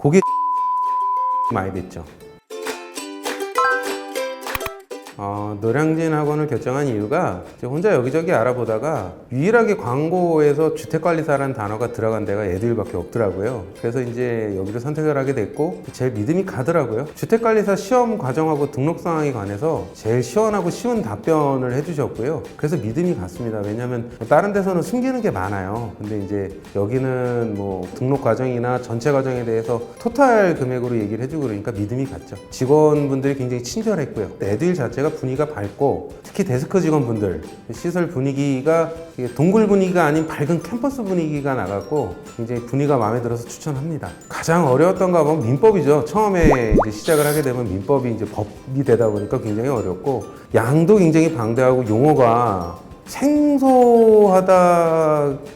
그게 많이 됐죠. 노량진 학원을 결정한 이유가 혼자 여기저기 알아보다가 유일하게 광고에서 주택관리사라는 단어가 들어간 데가 얘들밖에 없더라고요. 그래서 이제 여기를 선택을 하게 됐고 제일 믿음이 가더라고요. 주택관리사 시험 과정하고 등록 상황에 관해서 제일 시원하고 쉬운 답변을 해주셨고요. 그래서 믿음이 갔습니다. 왜냐하면 다른 데서는 숨기는 게 많아요. 근데 이제 여기는 뭐 등록 과정이나 전체 과정에 대해서 토탈 금액으로 얘기를 해주고 그러니까 믿음이 갔죠. 직원분들이 굉장히 친절했고요. 애들 자체가 분위기가 밝고 특히 데스크 직원분들 시설 분위기가 동굴 분위기가 아닌 밝은 캠퍼스 분위기가 나갔고 굉장히 분위기가 마음에 들어서 추천합니다. 가장 어려웠던 거 하면 민법이죠. 처음에 이제 시작을 하게 되면 민법이 이제 법이 되다 보니까 굉장히 어렵고 양도 굉장히 방대하고 용어가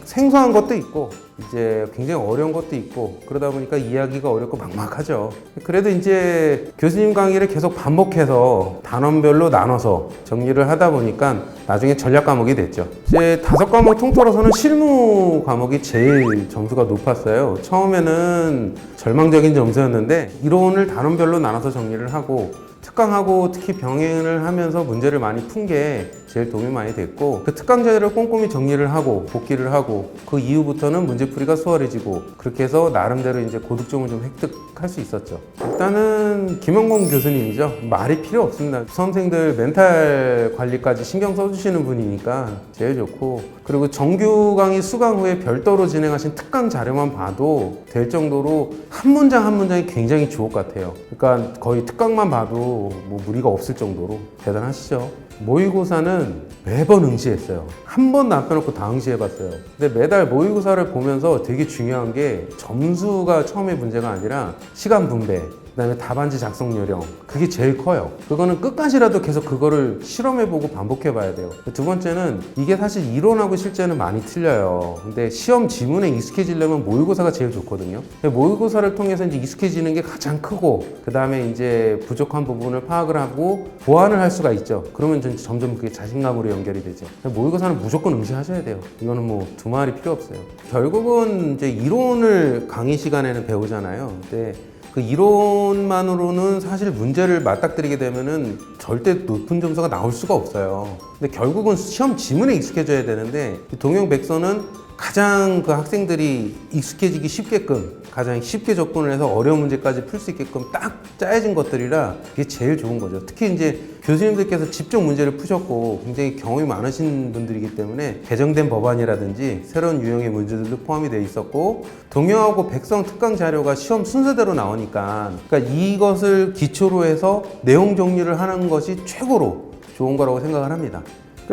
생소한 것도 있고 이제 굉장히 어려운 것도 있고 그러다 보니까 이해하기가 어렵고 막막하죠. 그래도 이제 교수님 강의를 계속 반복해서 단원별로 나눠서 정리를 하다 보니까 나중에 전략 과목이 됐죠. 이제 5과목 통틀어서는 실무 과목이 제일 점수가 높았어요. 처음에는 절망적인 점수였는데 이론을 단원별로 나눠서 정리를 하고 특강하고 특히 병행을 하면서 문제를 많이 푼 게 제일 도움이 많이 됐고 그 특강 자료를 꼼꼼히 정리를 하고 복기를 하고 그 이후부터는 문제풀이가 수월해지고 그렇게 해서 나름대로 이제 고득점을 좀 획득할 수 있었죠. 일단은 김영곤 교수님이죠. 말이 필요 없습니다. 수험생들 멘탈 관리까지 신경 써주시는 분이니까 제일 좋고 그리고 정규 강의 수강 후에 별도로 진행하신 특강 자료만 봐도 될 정도로 한 문장 한 문장이 굉장히 주옥 같아요. 그러니까 거의 특강만 봐도 뭐 무리가 없을 정도로 대단하시죠. 모의고사는 매번 응시했어요. 한 번도 안 빼놓고 다 응시해봤어요. 근데 매달 모의고사를 보면서 되게 중요한 게 점수가 처음에 문제가 아니라 시간 분배, 그다음에 답안지 작성 요령 그게 제일 커요. 그거는 끝까지라도 계속 그거를 실험해보고 반복해봐야 돼요. 두 번째는 이게 사실 이론하고 실제는 많이 틀려요. 근데 시험 지문에 익숙해지려면 모의고사가 제일 좋거든요. 모의고사를 통해서 이제 익숙해지는 게 가장 크고 그 다음에 이제 부족한 부분을 파악을 하고 보완을 할 수가 있죠. 그러면 점점 그게 자신감으로 연결이 되죠. 모의고사는 무조건 응시하셔야 돼요. 이거는 뭐 두말이 필요 없어요. 결국은 이제 이론을 강의 시간에는 배우잖아요. 근데 그 이론만으로는 사실 문제를 맞닥뜨리게 되면은 절대 높은 점수가 나올 수가 없어요. 근데 결국은 시험 지문에 익숙해져야 되는데 동영백서는 가장 그 학생들이 익숙해지기 쉽게끔 가장 쉽게 접근을 해서 어려운 문제까지 풀 수 있게끔 딱 짜여진 것들이라 그게 제일 좋은 거죠. 특히 이제 교수님들께서 직접 문제를 푸셨고 굉장히 경험이 많으신 분들이기 때문에 개정된 법안이라든지 새로운 유형의 문제들도 포함이 되어 있었고 동영하고 백성 특강 자료가 시험 순서대로 나오니까 그러니까 이것을 기초로 해서 내용 정리를 하는 것이 최고로 좋은 거라고 생각을 합니다.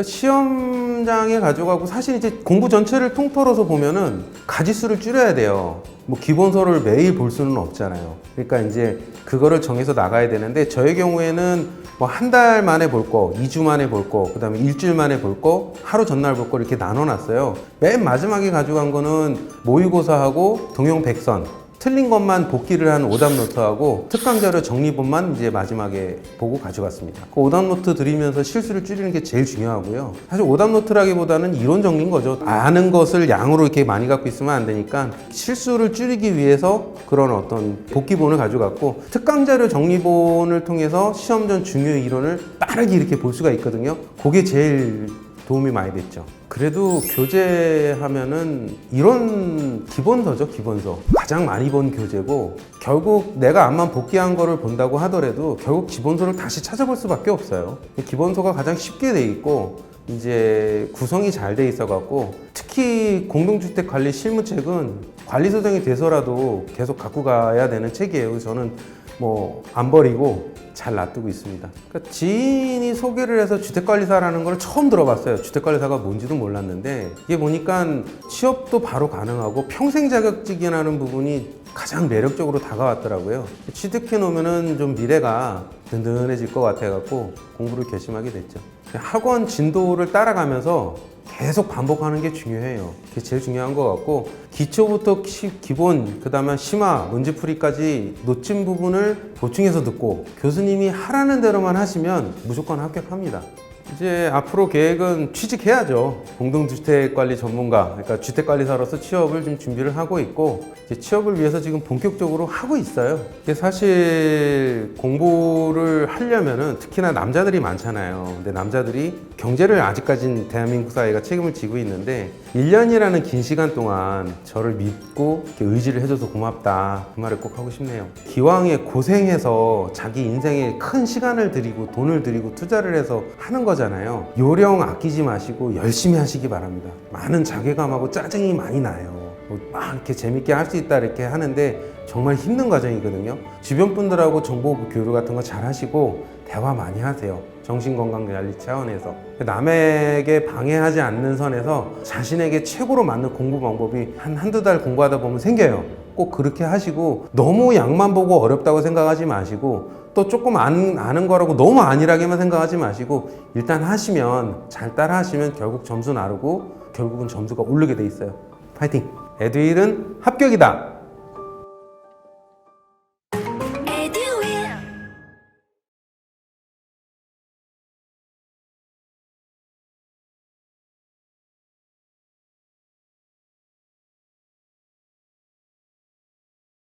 시험장에 가져가고 사실 이제 공부 전체를 통틀어서 보면은 가지수를 줄여야 돼요. 뭐 기본서를 매일 볼 수는 없잖아요. 그러니까 이제 그거를 정해서 나가야 되는데 저의 경우에는 뭐 한 달 만에 볼 거, 2주 만에 볼 거, 그 다음에 일주일 만에 볼 거, 하루 전날 볼 거 이렇게 나눠놨어요. 맨 마지막에 가져간 거는 모의고사하고 동영백선 틀린 것만 복기를 한 오답 노트하고 특강 자료 정리본만 이제 마지막에 보고 가져갔습니다. 그 오답 노트 드리면서 실수를 줄이는 게 제일 중요하고요. 사실 오답 노트라기보다는 이론 정리인 거죠. 아는 것을 양으로 이렇게 많이 갖고 있으면 안 되니까 실수를 줄이기 위해서 그런 어떤 복기본을 가져갔고 특강 자료 정리본을 통해서 시험 전 중요 이론을 빠르게 이렇게 볼 수가 있거든요. 그게 제일 도움이 많이 됐죠. 그래도 교재하면은 이런 기본서죠. 기본서 가장 많이 본 교재고 결국 내가 암만 복귀한 거를 본다고 하더라도 결국 기본서를 다시 찾아볼 수밖에 없어요. 기본서가 가장 쉽게 돼 있고 이제 구성이 잘 돼 있어 갖고 특히 공동주택 관리 실무책은 관리소장이 돼서라도 계속 갖고 가야 되는 책이에요. 그래서 저는 뭐 안 버리고 잘 놔두고 있습니다. 그러니까 지인이 소개를 해서 주택관리사라는 걸 처음 들어봤어요. 주택관리사가 뭔지도 몰랐는데 이게 보니까 취업도 바로 가능하고 평생 자격증이라는 부분이 가장 매력적으로 다가왔더라고요. 취득해 놓으면은 좀 미래가 든든해질 것 같아갖고 공부를 결심하게 됐죠. 학원 진도를 따라가면서 계속 반복하는 게 중요해요. 그게 제일 중요한 것 같고 기초부터 기본, 그 다음에 심화, 문제풀이까지 놓친 부분을 보충해서 듣고 교수님이 하라는 대로만 하시면 무조건 합격합니다. 이제 앞으로 계획은 취직해야죠. 공동주택관리 전문가, 그러니까 주택관리사로서 취업을 좀 준비를 하고 있고, 이제 취업을 위해서 지금 본격적으로 하고 있어요. 이게 사실 공부를 하려면은 특히나 남자들이 많잖아요. 근데 남자들이 경제를 아직까지는 대한민국 사회가 책임을 지고 있는데 1년이라는 긴 시간 동안 저를 믿고 이렇게 의지를 해줘서 고맙다, 그 말을 꼭 하고 싶네요. 기왕에 고생해서 자기 인생에 큰 시간을 들이고 돈을 들이고 투자를 해서 하는 거잖아요. 요령 아끼지 마시고 열심히 하시기 바랍니다. 많은 자괴감하고 짜증이 많이 나요. 막 이렇게 재밌게 할 수 있다 이렇게 하는데 정말 힘든 과정이거든요. 주변 분들하고 정보 교류 같은 거 잘 하시고 대화 많이 하세요. 정신건강관리 차원에서 남에게 방해하지 않는 선에서 자신에게 최고로 맞는 공부 방법이 한두 달 공부하다 보면 생겨요. 꼭 그렇게 하시고 너무 양만 보고 어렵다고 생각하지 마시고 또 조금 아는 거라고 너무 안일하게만 생각하지 마시고 일단 하시면 잘 따라 하시면 결국 점수 나르고 결국은 점수가 오르게 돼 있어요. 파이팅! 에듀윌은 합격이다!